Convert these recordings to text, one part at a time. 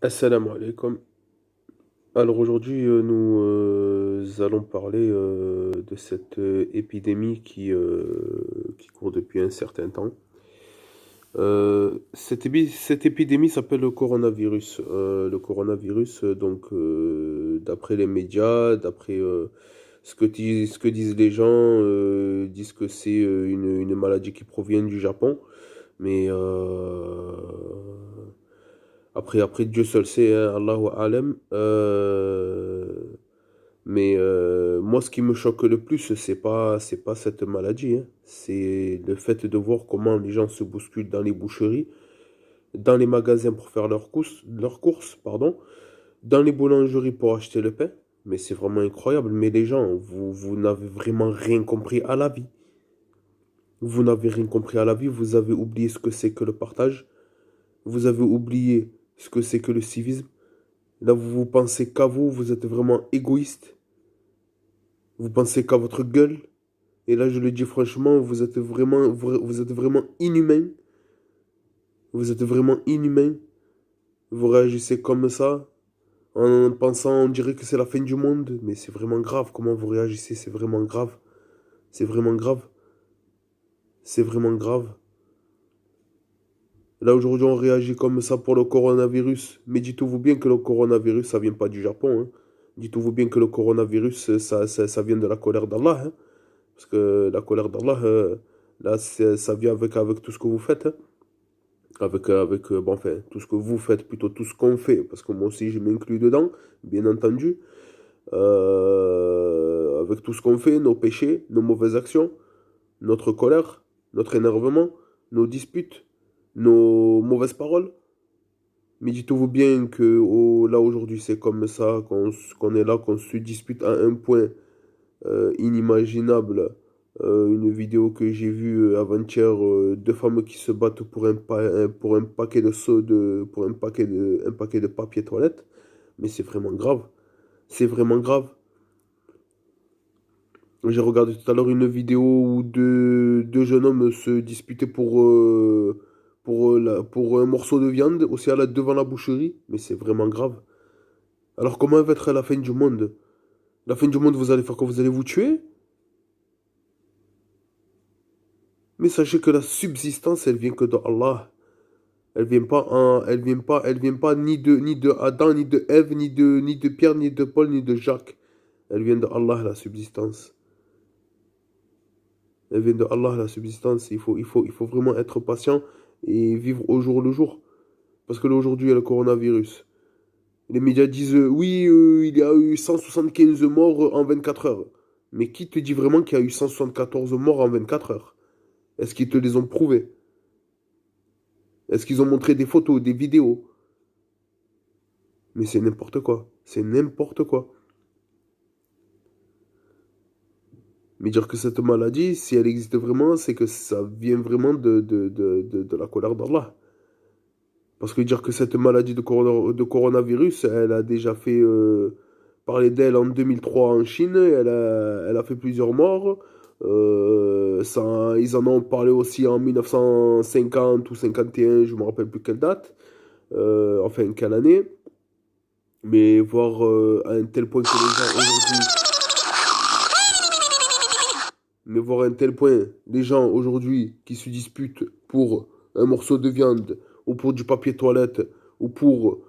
Assalamu alaikum. Alors aujourd'hui, nous allons parler de cette épidémie qui court depuis un certain temps. Cette épidémie s'appelle le coronavirus. Le coronavirus, d'après les médias, d'après ce que disent les gens, disent que c'est une maladie qui provient du Japon. Mais après, Dieu seul sait, hein, Allahu Alem. Moi, ce qui me choque le plus, c'est pas cette maladie, hein. C'est le fait de voir comment les gens se bousculent dans les boucheries, dans les magasins pour faire leurs courses, pardon, dans les boulangeries pour acheter le pain. Mais c'est vraiment incroyable. Mais les gens, vous n'avez vraiment rien compris à la vie. Vous n'avez rien compris à la vie. Vous avez oublié ce que c'est que le partage. Vous avez oublié ce que c'est que le civisme. Là, vous pensez qu'à vous, vous êtes vraiment égoïste. Vous pensez qu'à votre gueule. Et là, je le dis franchement, vous êtes vraiment inhumain. Vous êtes vraiment inhumain. Vous réagissez comme ça, en pensant, on dirait que c'est la fin du monde. Mais c'est vraiment grave comment vous réagissez. C'est vraiment grave. C'est vraiment grave. C'est vraiment grave. Là, aujourd'hui, on réagit comme ça pour le coronavirus. Mais dites-vous bien que le coronavirus, ça vient pas du Japon, hein. Dites-vous bien que le coronavirus, ça vient de la colère d'Allah, hein. Parce que la colère d'Allah, là, ça vient avec tout ce que vous faites, hein. Bon, enfin, tout ce que vous faites, plutôt tout ce qu'on fait, parce que moi aussi je m'inclus dedans, bien entendu, avec tout ce qu'on fait, nos péchés, nos mauvaises actions, notre colère, notre énervement, nos disputes, nos mauvaises paroles. Mais dites-vous bien que là aujourd'hui c'est comme ça, qu'on est là, qu'on se dispute à un point inimaginable. Une vidéo que j'ai vue avant-hier, deux femmes qui se battent pour un paquet de un paquet de papier toilette. Mais c'est vraiment grave. C'est vraiment grave. J'ai regardé tout à l'heure une vidéo où deux jeunes hommes se disputaient pour un morceau de viande, aussi devant la boucherie. Mais c'est vraiment grave. Alors comment va être la fin du monde? La fin du monde, vous allez faire quoi? Vous allez vous tuer? Mais sachez que la subsistance, elle vient que de Allah. Elle vient pas ni de Adam, ni de Ève, ni de Pierre, ni de Paul, ni de Jacques. Elle vient de Allah, la subsistance. Elle vient de Allah, la subsistance. Il faut vraiment être patient et vivre au jour le jour. Parce que là, aujourd'hui, il y a le coronavirus. Les médias disent, oui, il y a eu 175 morts en 24 heures. Mais qui te dit vraiment qu'il y a eu 174 morts en 24 heures? Est-ce qu'ils te les ont prouvés? Est-ce qu'ils ont montré des photos, des vidéos? Mais c'est n'importe quoi. C'est n'importe quoi. Mais dire que cette maladie, si elle existe vraiment, c'est que ça vient vraiment de la colère d'Allah. Parce que dire que cette maladie de coronavirus, elle a déjà fait parler d'elle en 2003 en Chine, elle a fait plusieurs morts. Ils en ont parlé aussi en 1950 ou 51, je ne me rappelle plus quelle date, enfin quelle année. Mais voir à un tel point que les gens aujourd'hui Mais voir à un tel point, les gens aujourd'hui qui se disputent pour un morceau de viande, ou pour du papier toilette, ou pour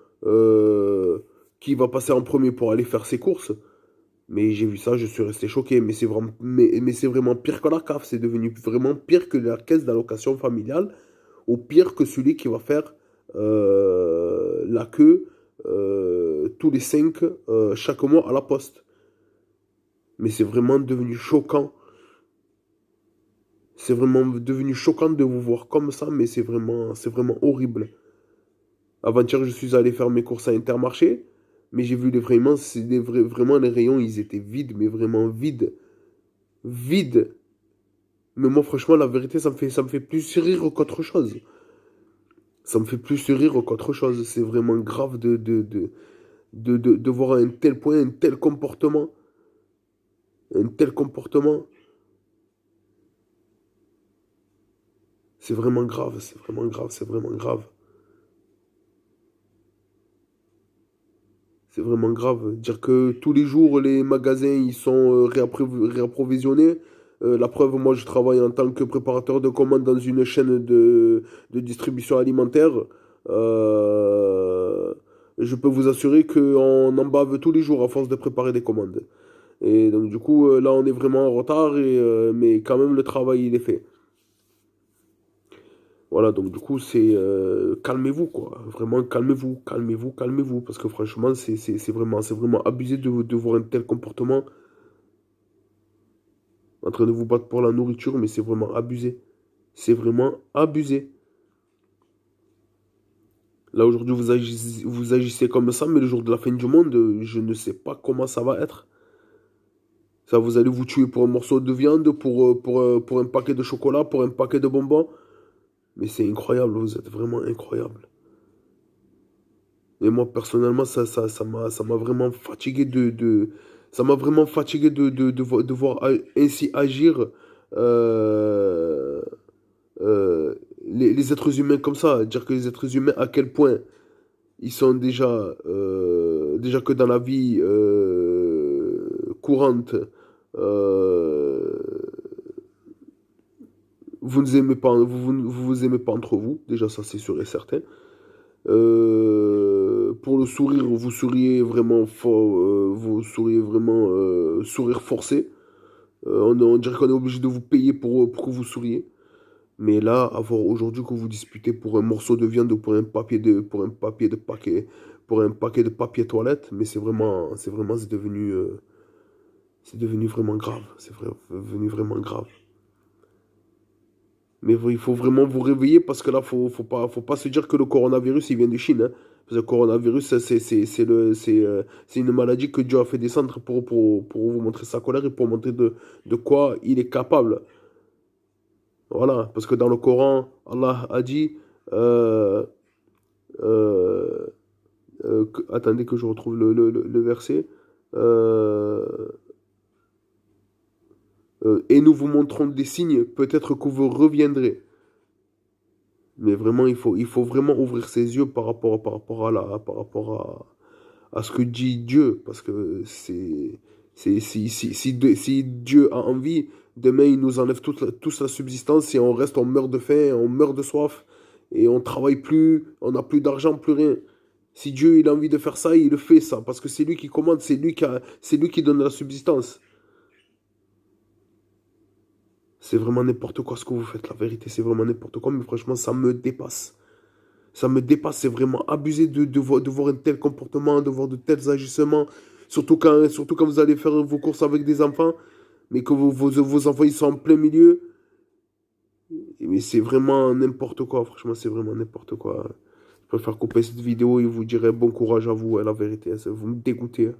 qui va passer en premier pour aller faire ses courses, mais j'ai vu ça, je suis resté choqué. Mais c'est vraiment pire que la CAF, c'est devenu vraiment pire que la caisse d'allocation familiale, ou pire que celui qui va faire la queue tous les 5 chaque mois à la poste. Mais c'est vraiment devenu choquant. C'est vraiment devenu choquant de vous voir comme ça, mais c'est vraiment horrible. Avant-hier, je suis allé faire mes courses à Intermarché, mais j'ai vu vraiment les rayons, ils étaient vides, mais vraiment vides. Vides. Mais moi, franchement, la vérité, ça me fait plus rire qu'autre chose. Ça me fait plus rire qu'autre chose. C'est vraiment grave de voir à un tel point, un tel comportement. Un tel comportement. C'est vraiment grave, c'est vraiment grave, c'est vraiment grave. C'est vraiment grave. Dire que tous les jours, les magasins, ils sont réapprovisionnés. La preuve, moi, je travaille en tant que préparateur de commandes dans une chaîne de distribution alimentaire. Euh, je peux vous assurer qu'on en bave tous les jours à force de préparer des commandes. Et donc, du coup, là, on est vraiment en retard, mais quand même, le travail, il est fait. Voilà, donc du coup, c'est calmez-vous, quoi. Vraiment, calmez-vous, calmez-vous, calmez-vous. Parce que franchement, c'est vraiment abusé de voir un tel comportement en train de vous battre pour la nourriture, mais c'est vraiment abusé. C'est vraiment abusé. Là, aujourd'hui, vous agissez comme ça, mais le jour de la fin du monde, je ne sais pas comment ça va être. Ça, vous allez vous tuer pour un morceau de viande, pour un paquet de chocolat, pour un paquet de bonbons. Mais c'est incroyable, vous êtes vraiment incroyable. Et moi, personnellement, ça m'a vraiment fatigué ça m'a vraiment fatigué de voir ainsi agir euh, les êtres humains comme ça. Dire que les êtres humains, à quel point ils sont déjà que dans la vie courante, euh, vous ne aimez pas, vous aimez pas entre vous. Déjà, ça, c'est sûr et certain. Pour le sourire, vous souriez vraiment fort, vous souriez vraiment sourire forcé. On dirait qu'on est obligé de vous payer pour que vous souriez. Mais là, avoir aujourd'hui que vous disputez pour un morceau de viande ou pour un paquet de papier toilette, mais c'est devenu vraiment grave. Devenu vraiment grave. Mais il faut vraiment vous réveiller parce que là, faut pas se dire que le coronavirus, il vient de Chine, hein. Parce que le coronavirus, c'est une maladie que Dieu a fait descendre pour vous montrer sa colère et pour montrer de quoi il est capable. Voilà, parce que dans le Coran, Allah a dit, euh, euh, attendez que je retrouve le verset, euh, et nous vous montrons des signes, peut-être que vous reviendrez. Mais vraiment, il faut vraiment ouvrir ses yeux par rapport à ce que dit Dieu. Parce que si Dieu a envie, demain il nous enlève toute la subsistance et on reste, on meurt de faim, on meurt de soif et on travaille plus, on n'a plus d'argent, plus rien. Si Dieu il a envie de faire ça, il le fait ça. Parce que c'est lui qui commande, c'est lui qui donne la subsistance. C'est vraiment n'importe quoi ce que vous faites, la vérité, c'est vraiment n'importe quoi, mais franchement, ça me dépasse. Ça me dépasse, c'est vraiment abusé de voir un tel comportement, de voir de tels agissements. Surtout quand vous allez faire vos courses avec des enfants, mais que vos enfants ils sont en plein milieu. Mais c'est vraiment n'importe quoi, franchement, c'est vraiment n'importe quoi. Je préfère couper cette vidéo et vous dirai bon courage à vous, la vérité. Vous me dégoûtez, hein.